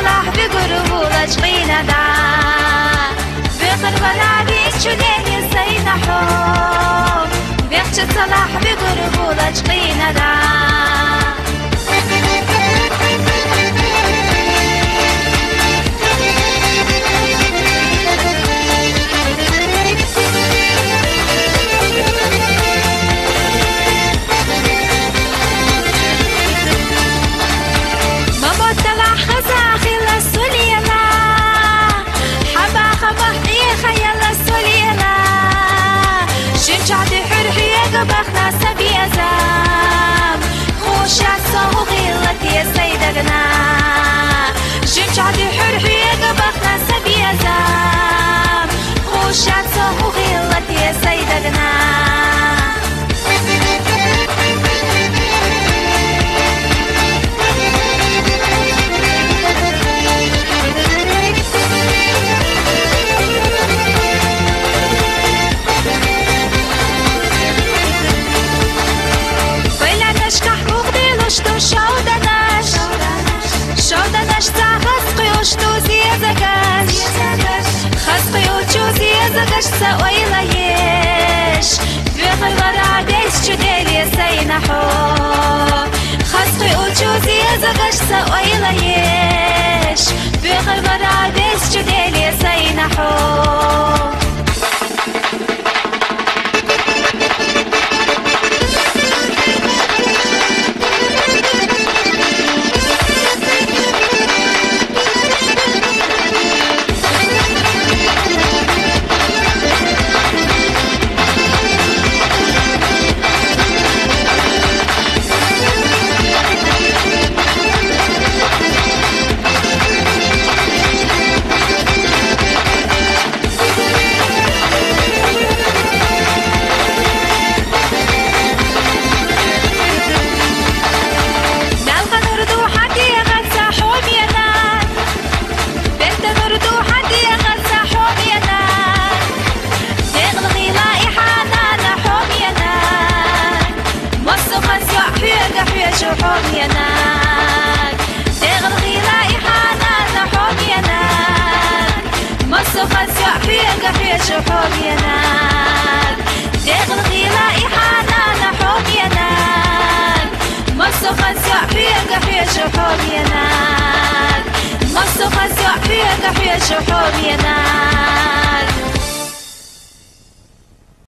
صلاح بقربو لجغينا دا بخر ولابي شلين يسينا حب بيخش صلاح بقربو لجغينا دا بخنا سبي أزام خوش عصا وغيلت يا سيدنا شمشعتي حرحي بخنا سبي أزام خوش عصا وغيلت يا سيدنا سويلا يش بغل وراديس جديل يسينا حو خسقي وجوزي زغش سويلا يش بغل وراديس جديل يسينا حو حبينا